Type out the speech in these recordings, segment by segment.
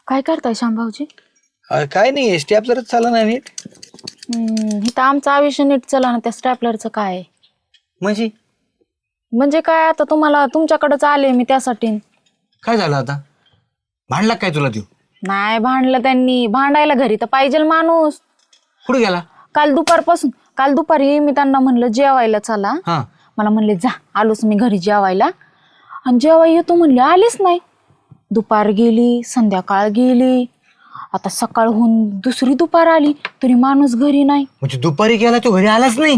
काय करताय शामभाऊजी? काय नाही स्टॅपलरच चालला नाही नीट. इथं आमचं आयुष्य नीट चला ना, त्या स्टॅपलरचं काय आहे? म्हणजे काय, आता तुम्हाला तुमच्याकडेच आले मी त्यासाठी. काय झालं आता? भांडला काय तुला तू? नाही भांडलं त्यांनी, भांडायला घरी तर पाहिजे माणूस. कुठे गेला? काल दुपारी मी त्यांना म्हणलं जेवायला चला. हा, मला म्हणले जा, आलोच मी घरी जेवायला. आणि जेव्हा येतो म्हणले आलेच नाही. दुपार गेली, संध्याकाळ गेली, आता सकाळ होऊन दुसरी दुपार आली तरी माणूस घरी नाही. म्हणजे दुपारी गेला तो घरी आलाच नाही?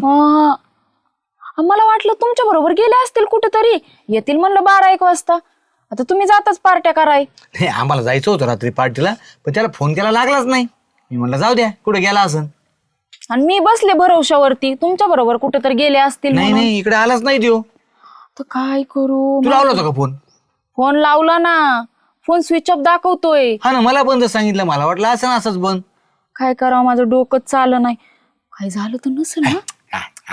मला वाटलं तुमच्या बरोबर गेले असतील कुठेतरी, येतील म्हणलं 12-1 वाजता. आता तुम्ही जाताच पार्ट्या कराय. नाही, आम्हाला जायचं होतं रात्री पार्टीला, पण त्याला फोन केला लागलाच नाही. मी म्हणलं जाऊ द्या, कुठे गेला असन. आणि मी बसले भरवशावरती तुमच्या बरोबर कुठेतरी गेले असतील. नाही इकडे आलाच नाही तो. तर काय करू? तू लावला होता का फोन? फोन लावला ना, फोन स्विच ऑफ दाखवतोय. हा ना, मला बंद सांगितलं. मला वाटलं असं असंच बंद. काय करावं, माझं डोकंच चाललं नाही. काय झालं तर नसेल ना?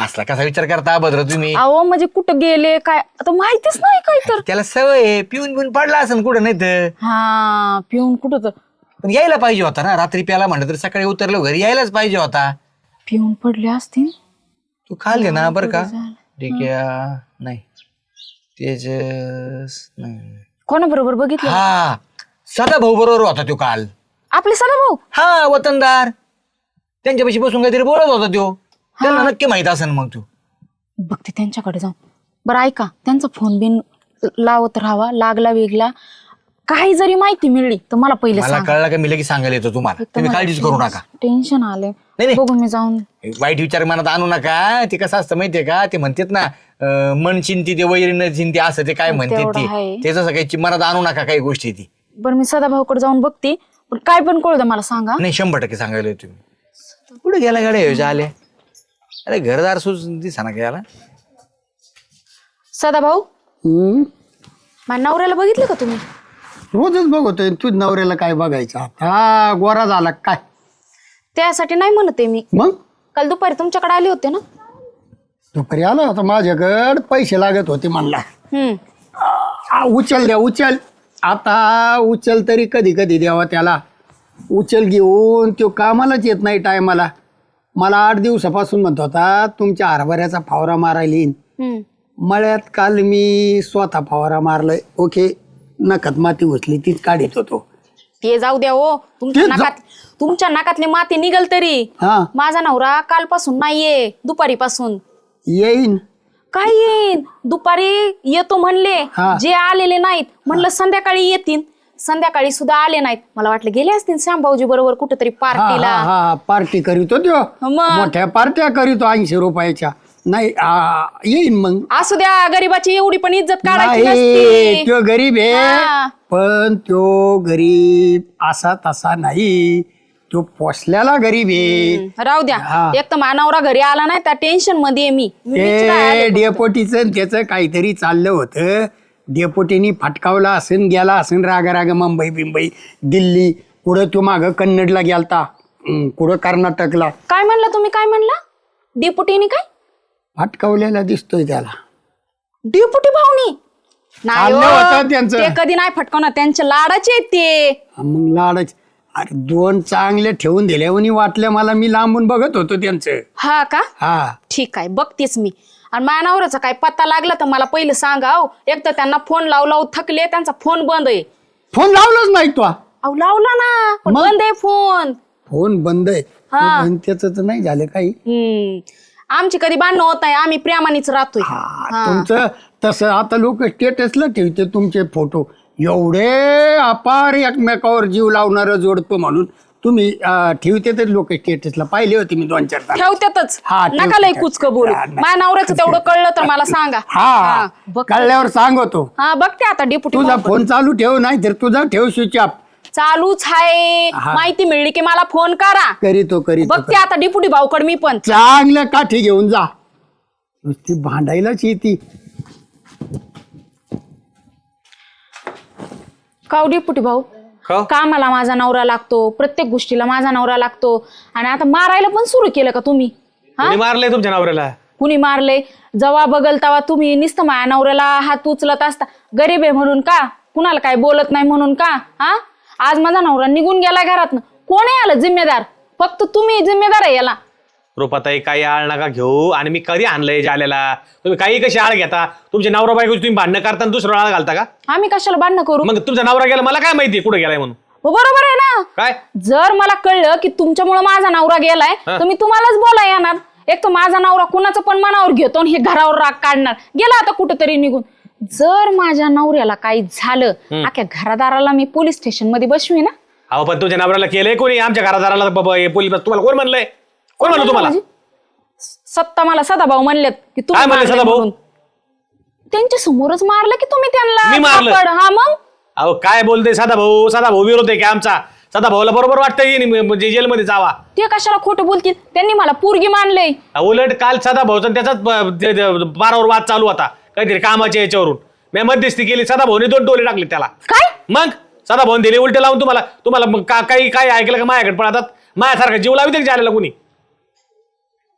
असला कसा विचार करता भद्र तुम्ही? अहो म्हणजे कुठं गेले काय आता माहितीच नाही काय तर. त्याला सवय आहे, पिऊन पडला असेल कुठं, नाही तर. हा, पिऊन कुठं तर. पण यायला पाहिजे होता ना, रात्री प्याला म्हणलं तर सकाळी उतरलं घरी यायलाच पाहिजे होता. पिऊन पडले असतील. तू खाल घे ना बरं का. ठीक आहे. नाही तेच नाही. कोणाबरोबर बघितलं? हा, सदा भाऊ बरोबर होता तो काल. आपले सदा भाऊ? हा, वतनदार. त्यांच्यापाशी बसून काहीतरी बोलत होता तो. त्यांना नक्की माहित असेल. मग तू बघते त्यांच्याकडे जाऊन. बरं ऐका, त्यांचा फोन बिन लावत राहावा, लागला वेगला काही जरी माहिती मिळली तर मला पहिले मला कळलं का, मी लगेच सांगायला येतो तुम्हाला. तुम्ही काळजीच करू नका. टेन्शन आले. नाही. बघू मी जाऊन. वाईट विचार मनात आणू नका. ते कसं असतं माहितीये का, ते म्हणतात ना मन चिंती ते वैरी न चिंती, असं ते काय म्हणतात ते तसं काही मनात आणू नका काही गोष्टी. ती बरं मी सदा भाऊकडे जाऊन बघते, पण काय पण कळू द्या मला सांगा. नाही, 100% सांगायला तुम्ही. कुठे गेला गाड्या आले? अरे घरदार सुच दिसा ना गेला. सदा भाऊ, माझ्या नवऱ्याला बघितलं का तुम्ही? रोजच बघतोय. तू नवऱ्याला काय बघायचं? आता गोरा झाला काय? त्यासाठी नाही म्हणते मी. मग काल दुपारी तुमच्याकडे आले होते ना. दुपारी आला होता माझ्याकडे, पैसे लागत होते म्हणला. उचल द्या उचल. आता उचल तरी कधी कधी द्यावा त्याला. उचल घेऊन तो कामालाच येत नाही टायमाला. मला 8 दिवसापासून म्हणत होता तुमच्या हरभऱ्याचा फवारा मारायला येईन. मळ्यात काल मी स्वतः फवारा मारलाय. ओके, नखात माती उचली तीच काढीत होतो. ते जाऊ द्या हो, तुमच्या नाकातली माती निघल तरी. हा, माझा नवरा कालपासून नाहीये, दुपारीपासून. येईन. काय येईन? दुपारी येतो म्हणले, जे आलेले नाहीत म्हणलं संध्याकाळी येतील. संध्याकाळी सुद्धा आले नाहीत. मला वाटलं गेले असतील श्यामभाऊजी बरोबर कुठेतरी पार्टीला. हा, पार्टी करीतो त्यो. मोठ्या पार्ट्या करीतो 80 रुपयाच्या. नाही येईन मग. असू द्या, गरीबाची एवढी पण इज्जत काढायची नाही, नसती. त्यो गरीब आहे, पण त्यो गरीब असा तसा नाही. तो पोसल्याला गरीब आहे. राहू द्या. एक तर मानवरा घरी आला नाही त्या टेन्शन मध्ये मी ते डेपोटीच त्याचं काहीतरी चाललं होतं. डेपोटीनी फटकावला असेल, गेला असेल राग मुंबई बिंबई दिल्ली कुठं. तो माग कन्नडला गेलता, कुठं कर्नाटकला. काय म्हणला तुम्ही? काय म्हणला? डेपुटीनी काय फटकावलेला दिसतोय त्याला. डेपुटी भाऊनी नाही होतं त्यांचं. ते कधी नाही फटकवणार, त्यांच्या लाडाचे आहेत ते. मग लाडच. अरे 2 चांगले ठेवून दिल्यावर वाटलं मला. मी लांबून बघत होतो त्यांचं. हा का? हा, ठीक आहे, बघतेच मी. आणि माझ्या नवऱ्याचा काय पत्ता लागला तर मला पहिलं सांगा. एक तर त्यांना फोन लावू थकले, त्यांचा फोन बंद आहे. फोन लावलाच नाही तो. अहो लावला ना, पण बंद आहे फोन. फोन बंद आहे. त्याच तर नाही झालं काही. आमची कधी भांडणं होत नाही, आम्ही प्रेमानेच राहतोय. तुमचं तसं आता लोक स्टेटसला ठेवते तुमचे फोटो. एवढे अपार एकमेकावर जीव लावणार जोडतो म्हणून तुम्ही ठेवते तर लोक स्टेटसला. पाहिले होते मी 2-4 ठेवत्यातच. नका लय कुचकं बोलू. माझ्या नवऱ्याचं तेवढं कळलं तर मला सांगा. हा, कळल्यावर सांगतो. हा, बघते आता डेपुटी. तुझा फोन चालू ठेव, नाही तर तुझा ठेव स्विच ऑफ. चालूच आहे. माहिती मिळली की मला फोन करा. करीतो बघते आता डेपुटी भाऊकड मी पण. चांगल्या काठी घेऊन जा. नुसती भांडायलाच येते. का डेपुटी भाऊ? कामाला माझा नवरा लागतो, प्रत्येक गोष्टीला माझा नवरा लागतो, आणि आता मारायला पण सुरू केलं का तुम्ही? मारलंय तुमच्या नवऱ्याला? कुणी मारले, जेव्हा बघल तेव्हा तुम्ही नुसतं माझ्या नवऱ्याला हात उचलत असता. गरीब आहे म्हणून का, कुणाला काय बोलत नाही म्हणून का? हा, आज माझा नवरा निघून गेला घरातनं, कोण आहे याला जिम्मेदार? फक्त तुम्ही जिम्मेदार आहे याला. रुपाताई काही आळ नका घेऊ. आणि मी कधी आणलंय जाल्याला? तुम्ही काही कशी आळ घेता? तुमचे नवरा बायको तुम्ही भांडणं करताना दुसरं आळ घालता का? आम्ही कशाला भांडणं करू? मग तुमचा नवरा गेला, मला काय माहिती कुठे गेलाय म्हणून? बरोबर आहे ना. काय जर मला कळलं की तुमच्यामुळे माझा नवरा गेलाय तर मी तुम्हालाच बोला येणार. एक तर माझा नवरा कुणाचं पण मनावर घेतो आणि हे घरावर राग काढणार, गेला आता कुठंतरी निघून. जर माझ्या नवऱ्याला काही झालं, अख्या घरादाराला मी पोलीस स्टेशन मध्ये बसवी ना. अहो पण तुमच्या नवऱ्याला केलंय कोणी? आमच्या घरादाराला पोलीस तुम्हाला कोण म्हणलंय? कोण म्हणलं तुम्हाला? सत्ता मला सदाभाऊ म्हणलेत की काय म्हणले मारले सदाभाऊ? म्हणून. त्यांच्या समोरच मारलं की तुम्ही त्यांना. मी मारलं? पकड. हा मग अहो काय बोलते सदाभाऊ? सदाभाऊ विरोध आहे की आमचा? सदाभाऊला बरोबर वाटतं म्हणजे जेलमध्ये जावा. ते कशाला खोटं बोलतील? त्यांनी मला पोरगी मानले. उलट काल सदाभाऊचा त्याचाच बारावर वाद चालू होता काहीतरी कामाच्या याच्यावरून. मी मध्यस्थी केली, सदाभाऊने 2 टोले टाकले त्याला. काय? मग सदाभाऊन दिले उलटे लावून तुम्हाला मग काही काय ऐकलं का माझ्याकडे पडतात? माझ्यासारखा जीव लावित जायला कुणी?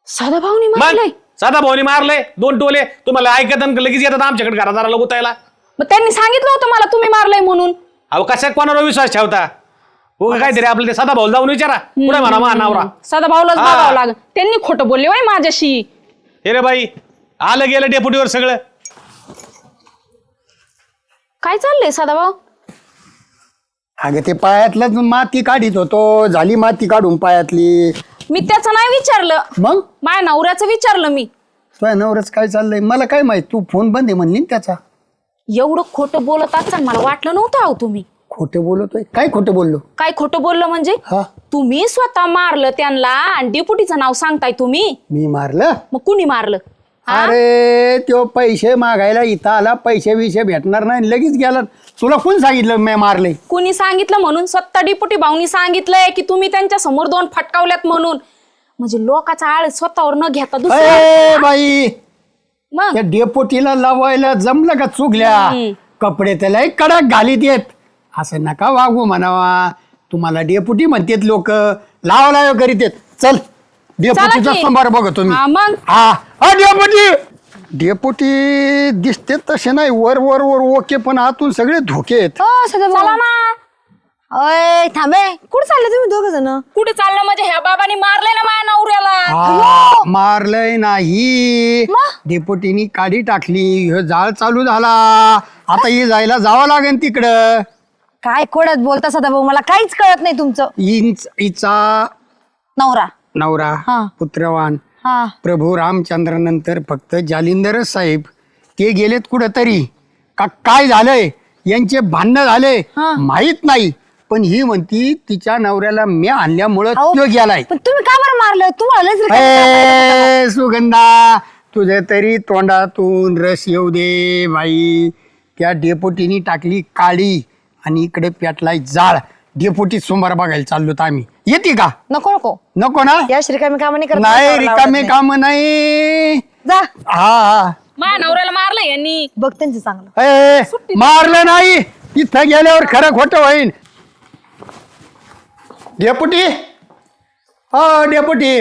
सदाभाऊनी मग मारले? सदाभाऊनी मारले 2 टोले. तुम्हाला ऐकत लगेच येतात आमच्याकडे घरादाराला गुतायला. मग त्यांनी सांगितलं होतं मला तुम्ही मारलंय म्हणून. अहो कशा कोणावर विश्वास ठेवता? हो काहीतरी आपलं ते सदाभाऊ जाऊन विचारा पुढे म्हणा मा नवरा. सदाभाऊलाच हा. बघावं लागेल. त्यांनी खोटं बोलले होय माझ्याशी. हे रे बाई, आलं गेलं डेपुटीवर सगळं. काय चाललंय सदाभाऊ? अगं ते पायातलं माती काढीत होतो, झाली माती काढून पायातली. मी त्याचं नाही विचारलं, मग माझ्या नवऱ्याचं विचारलं मी. तुझ्या नवऱ्याच काय चाललंय मला काय माहित? तू फोन बंद आहे म्हणली ना त्याचा. एवढं खोटं बोलत असताना मला वाटलं नव्हतं अहो तुम्ही. खोटं बोलतोय? काय खोटं बोललो? काय खोटं बोललं म्हणजे? हा, तुम्ही स्वतः मारलं त्यांना आणि डेपुटीचं नाव सांगताय तुम्ही. मी मारलं? मग कुणी मारलं? हा? अरे तो पैसे मागायला इथं आला, पैसे विषय भेटणार नाही, लगेच गेला. तुला कोण सांगितलं मी मारले? कुणी सांगितलं म्हणून? स्वतः डेपुटी भाऊनी सांगितलंय की तुम्ही त्यांच्या समोर 2 फटकावल्यात म्हणून. म्हणजे लोकांचा आळ स्वतःवर न घेता ए दुसरं. बाई, मग त्या डेपोटीला लावायला जमलं का? चुकल्या कपडे त्याला एक कडक घालीत येत. असं नका वागू म्हणावा. तुम्हाला डेपुटी म्हणतात लोक, लावा करीत येत. चल डेपुटीचा चला की. समोर बघतो मी. हा, मग? हा डेपुटी. डेपुटी दिसते तसे नाही, वर वर वर ओके, पण आतून सगळे धोके आहेत. चला ना. अय थांबे, कुठे चालले तुम्ही 2 जण? कुठे चाललं म्हणजे? ह्या बाबांनी मारलंय ना माझ्या नवऱ्याला. हा, मारलंय नाही, डेपुटीनी काढी टाकली. ह्यो जाळ चालू झाला. आता ही जायला जावं लागेल तिकडं. काय खोड्यात बोलता सदाभाऊ, मला काहीच कळत नाही तुमचं. हिचा नवरा. नवरा हा. पुत्रवान हा, प्रभू रामचंद्रानंतर फक्त जालिंदरच साहेब ते गेलेत कुठंतरी का काय झालंय? यांचे भांडणं झाले माहित नाही, पण ही म्हणती तिच्या नवऱ्याला मी आणल्यामुळं अहो, तो गेलाय. पण तुम्ही का बरं मारलं? तुम्हाला लयच रिकामं ए, सुगंधा, तुझ्या तरी तोंडातून रस येऊ दे बाई. त्या डेपुटीनी टाकली काळी आणि इकडे पेटलाय जाळ. डेपुटी सोमवार बघायला चाललो आम्ही. येते का? नको नको नको ना? या रिकामी कामं नाही करत. नाही, मला आवडत रिकामे नाही. काम नाही. जा, हा, माझ्या नवऱ्याला मारलं यांनी. बघ त्यांचं चांगलं. ए, मारलं नाही. इथं गेल्यावर खरं खोटं होईल. डेपुटी, हा डेपुटी.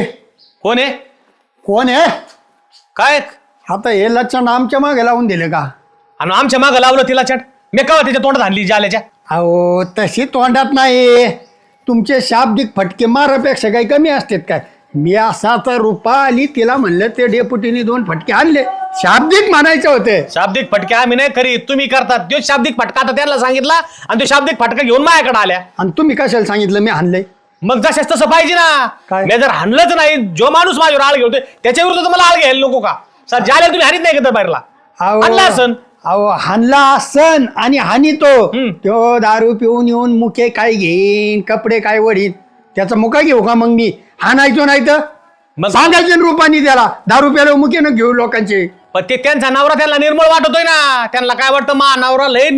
कोण आहे? कोण आहे? काय? आता हे लक्षण आमच्या मागे लावून दिले का? आणि आमच्या मागं लावलं तिला चट. मी का तिच्या तोंडात आणली जाल्याच्या? अहो तशी तोंडात नाही. तुमचे शाब्दिक फटके मारापेक्षा काही कमी असतात काय? मी असा तर रुपा आली तिला म्हणलं, ते डेपुटीने 2 फटके आणले. शाब्दिक म्हणायचे होते. शाब्दिक फटके आम्ही नाही करी, तुम्ही करतात. तो शाब्दिक फटका आता त्यांना सांगितला आणि तो शाब्दिक फटका घेऊन माझ्याकडे आल्या. आणि तुम्ही कशाला सांगितलं मी आणलंय? मग जशाच तसं पाहिजे ना. काय? मी जर हाणलंच नाही, जो माणूस माझ्यावर आळ घेतोय त्याच्या विरुद्ध मला आळ घ्यायला नको का? सर ज्याला तुम्ही हानीत नाही का बाहेरला? आणला असन. अहो हानला असन आणि हानी तो दारू पिऊन येऊन मुके काय घेईन, कपडे काय वडीन, त्याचा मुका घेऊ का? मग मी हाणायचो नाही तर मग सांगायचं रुपानी त्याला, दारू प्यायला मुके न घेऊ लोकांचे. पण ते त्यांचा नवरा त्यांना निर्मळ वाटतोय ना. त्यांना काय वाटतं, मा नवरा लय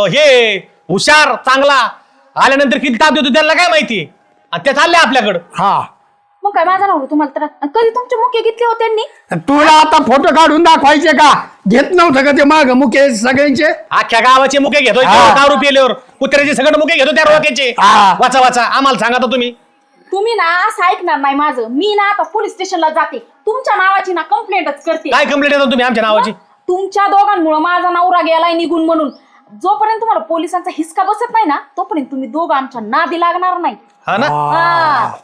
हे हुशार चांगला, आल्यानंतर किती ताप देतो त्यांना काय माहिती. आणि ते चालले आपल्याकडं. हा, मग काय माझा नवरा तुम्हाला तर कधी तुमचे मुके घेतले होते त्यांनी? तुला आता फोटो काढून दाखवायचे का? घेत नव्हतं का ते माग मुके सगळ्यांचे? अख्ख्या गावाचे मुके घेतोय हा. दारू पिल्यावर. कुत्र्याचे सगळं मुके घेतो त्या रोक्याचे. हा. वाचा वाचा आम्हाला सांगा तर तुम्ही. तुम्ही ना असं ऐकणार नाही माझं. मी ना आता पोलीस स्टेशनला जाते, तुमच्या नावाची ना कंप्लेंटच करते. काय कंप्लेंट येतो तुम्ही आमच्या नावाची? तुमच्या दोघांमुळे माझा नवरा गेलाय निघून म्हणून. जोपर्यंत तुम्हाला पोलिसांचा हिसका बसत नाही ना तोपर्यंत तुम्ही दोघं आमच्या नादी लागणार नाही. हा ना?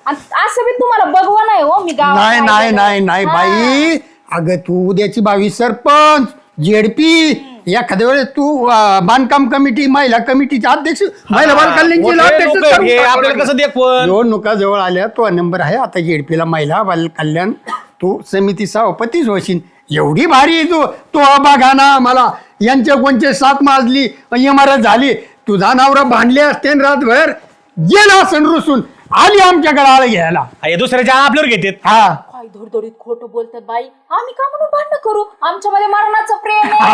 आणि असं बी तुम्हाला बघवा नाही हो मी गावात नाही काय नाही केलं. नाही नाही बाई, अगं तू उद्याची 22 सरपंच जेडपी, एखाद्या वेळेस तू बांधकाम कमिटी, महिला कमिटीचे अध्यक्ष, महिला बाल कल्याणची मोठे अध्यक्ष लोकं करून हे टाकू आपल्याला कसं देखवल? निवडणुका जवळ आल्या, तो नंबर आहे आता जेडपीला महिला बाल कल्याण, तू समिती सभापतीच होशील. एवढी भारी आहे तू. तो बघा ना मला यांच्या कोणचे 7 माजली इमारत झाली, तुझा नवरा भांडले असते न रातभर, गेला असं रुसून, आली आमच्याकडे आळ घ्यायला. हे दुसऱ्याच्या आपल्यावर घेतात. हा काय धडधडीत खोटं बोलतात बाई. आम्ही का म्हणून भांडण करू? आमच्यामध्ये मरणाचं प्रेम आहे.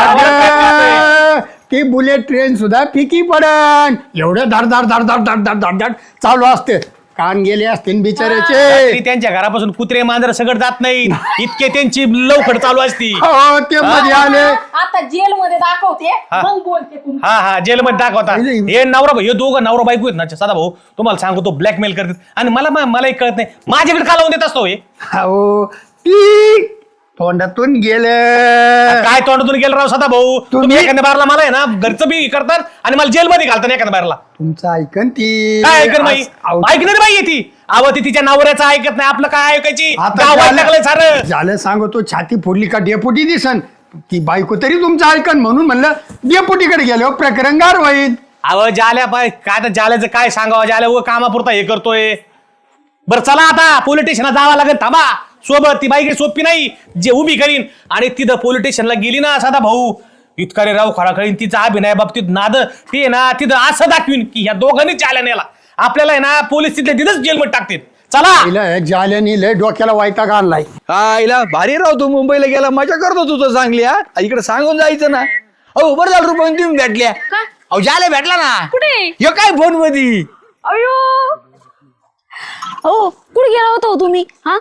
अगं, ती बुलेट ट्रेन सुद्धा फिकी पडन, एवढं धड धड धड धड धड धड धड धड चालू असते. कान गेले असतील बिचाऱ्याचे. रात्री त्यांच्या घरापासून कुत्रे मांजर सगळं जात नाही, इतके त्यांची लवकर चालू असती. हो ते मध्ये आले. आता जेल मध्ये दाखवते मग बोलते तुम्ही. हा जेलमध्ये दाखवता. हे नवरा हे दोघं नवरा बायको आहेत ना सदा भाऊ, तुम्हाला सांगतो ब्लॅकमेल करतात. आणि मलाही कळत नाही माझ्याकडे का लावून देत असतो हे. हो ती तोंडातून गेलं. काय तोंडातून गेलं राव सदा भाऊ? तुम्ही एखाद्या बारला मला आहे ना घरचं बी करतात आणि मला जेलमध्ये घालतात एखाद्या बारला. तुमचं ऐकन ती काय ऐकन बाई? ऐकणार बाई ती अहो ती तिच्या नवऱ्याचं ऐकत नाही, आपलं काय ऐकायची? आता गावात लागलंय सारं. झालं सांगतो, छाती फोडली का डेपुटी दिसन, ती बायको तरी तुमचं ऐकन म्हणून म्हणलं डेपुटीकडे गेलो प्रकरण गार होईल. अहो जाल्या बाय काय तर जाल्याचं काय सांगावं, जाल्या व कामापुरता हे करतोय. बरं चला आता पोलीस स्टेशनला जावं लागेल, थांबा सोबत. ती बाई काही सोपी नाही जे उभी करीन. आणि तिथं पोलीस स्टेशनला गेली ना सदा भाऊ, इतका रे राव खरा करीन तिचा अभिनय बाबतीत नाद. ते ना तिथं असं दाखवीन की ह्या दोघांनी जाल्या नेला आपल्याला आहे ना, पोलीस तिथल्या तिथंच जेलमध्ये टाकतील. चला जाल्यानी लय डोक्याला वायताग आणलाय. हा इला भारी राव, तू मुंबईला गेला मजा करतो तू तर चांगली. हा इकडे सांगून जायचं ना. अहो बरं झालं रुपये तुम्ही भेटल्या. अहो जायला भेटला ना. कुठे? हे काय फोन मध्ये? अयो हो कुठे गेला होता हो तुम्ही? हा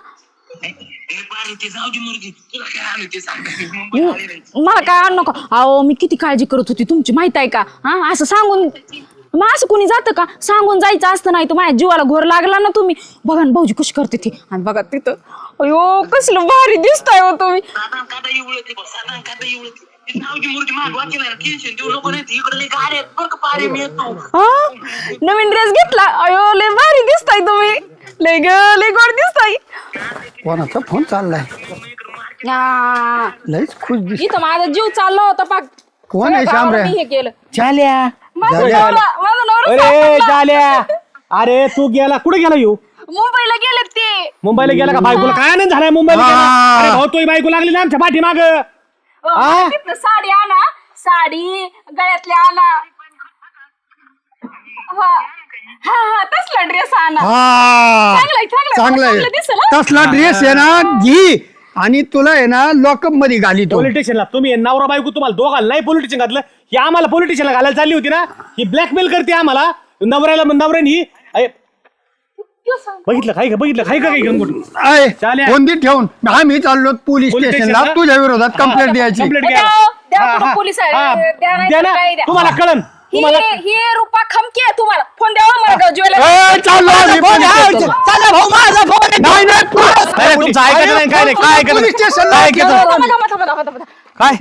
मला काय आणू नका. अहो मी किती काळजी करत होती तुमची माहित आहे का? हा असं सांगून मग असं कोणी जातं का? सांगून जायचं असतं. नाही तर माझ्या जीवाला घोर लागला ना तुम्ही. बघा ना भाऊजी कशी करते ती. आणि बघा तिथं अयो कसलं भारी दिसताय हो तुम्ही. नवीन ड्रेस घेतला? अयो लय भारी दिसताय तुम्ही. लय गोड दिसताय. कोणाचा फोन चाललाय? लयच खुश दिस. इथं माझा जीव चालला होता पाक. कोण आहे शामरे? मी हे केलं. जाल्या. माझा झाल्या. नवरा अरे सापडला. जाल्या, अरे तू गेला कुठे गेला येऊ? मुंबईला गेले ते. मुंबईला गेला का? बायकोला काय नाही झालाय मुंबईला गेला? अरे भाऊ तुझी बायको लागली ना आमच्या पाठीमाग. तिथनं साडी आणा, साडी गळ्यातली आणा. हा हा हा तसला ड्रेस आणा. हा चांगलाय, चांगलाय. चांगलाय. चांगलं दिसेल, हा? तसला ड्रेस आहे ना घी, आणि तुला आहे ना लॉकअप मध्ये घाली तो. पोलीस स्टेशनला तुम्ही नवरा बायको तुम्हाला दोघांना नाही पोलीस स्टेशन घातलं. ही आम्हाला पोलीस स्टेशनला घालायला चालली होती ना. ही ब्लॅकमेल करते आम्हाला. नवऱ्याने बघितलं काय का? बघितलं काय का काही आहे चालेल. कोणती ठेवून आम्ही चाललो पोलीस स्टेशनला तुझ्या विरोधात कंप्लेंट द्यायची. कंप्लेंट द्या, द्या पुढं पोलीस आहे. द्या नाही तर काय द्या. तुम्हाला कळन. ही रुपा खमकी आहे तुम्हाला. फोन द्यावा मला ज्वेलरी. ए, चाललो आम्ही पोलीस स्टेशनला. चला भाऊ माझा फोन. नाही नाही अरे, तुमचं ऐकायचं नाही, काय नाही, काय ऐकायचं? पोलीस स्टेशनला काय ऐकायचं? थांबा. काय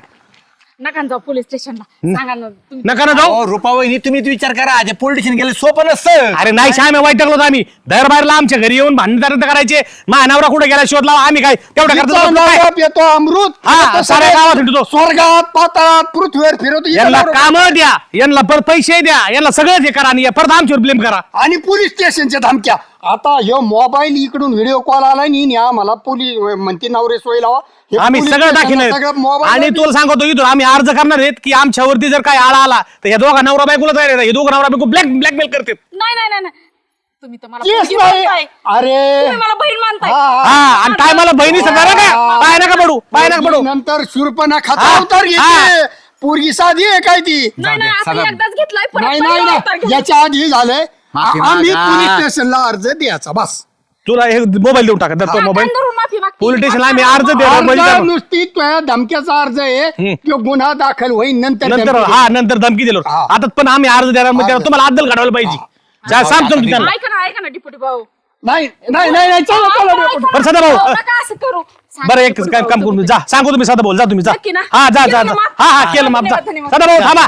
नका जाऊ पोलीस स्टेशनला. सांगा ना तुम्ही. नका ना जाऊ. रुपावहिनी तुम्हीच विचार करा. ते पोलीस स्टेशन गेले सोपं नसतं. अरे नाही श्याम वाईटकलो आम्ही दरबारला आमच्या घरी येऊन भांडण करायचे. माझ्या नवरा कुठे गेला शोध लावा. आम्ही काय तेवढं करतो? नवरा येतो अमृत. हा, साऱ्या गावात हिंडतो. स्वर्गात पाताळात पृथ्वीवर फिरवतो. यांना काम द्या, यांना परत पैसे द्या, यांना सगळंच हे करा आणि परत आमच्यावर ब्लेम करा. आणि पोलीस स्टेशनच्या धमक्या. आता ह्यो मोबाईल इकडून व्हिडिओ कॉल आला आणि आम्हाला पोलीस म्हणते नवरे सोय लावा. हे आम्ही पोलीस सगळं स्टेशनला दाखिल सगळं मोबाईल आणि तुला सांगतो इथून आम्ही अर्ज करणार आहेत की आमच्यावरती जर काय आळा आला तर ह्या दोघा नवरा बायकोला तयार आहे. हे दोघं नवरा बायको ब्लॅकमेल करतात. नाही. तुम्ही तर मला केस पोरगी नाही. मानताय. अरे तुम्ही मला बहीण मानताय. हा आणि काय मला बहिणी सगळं का पाय नका पडू, पाय नका पडू. नंतर शूरपणा खाता हा, अवतार हा. घेते. पोरगी साधी आहे काय ती? नाही आपण एकदाच घेतलाय. परत नाही पहिला नाही अवतार घेऊ. याच्या आधी झालंय. माफी आम्ही मागा. पोलीस स्टेशनला अर्ज द्यायचा बस. तुला हे मोबाईल देऊन टाका तो मोबाईल. कान धरून माफी मागते. पोलीस स्टेशनला आम्ही अर्ज देऊ. अर्ज नुसती तुझ्या धमक्याचा अर्ज आहे. तो गुन्हा दाखल होईल नंतर नंतर धमकी हा नंतर धमकी दिलो हा. आता पण आम्ही अर्ज द्यायला म्हणजे तुम्हाला अद्दल काढायला पाहिजे. जा सांगतो मी त्यांना. ऐका ना डिप्युटी भाऊ नाही नाही नाही नाही, चला चला डेपुटी. बरं सदा भाऊ नका असं करू बरं एक काम करून जा सांगू तुम्ही सदा भाऊ जा तुम्ही जा नक्की ना? हा जा जा केलं जा. ना माफ? हा हा केलं माफ जा धन्यवाद, धन्यवाद. सदा भाऊ थांबा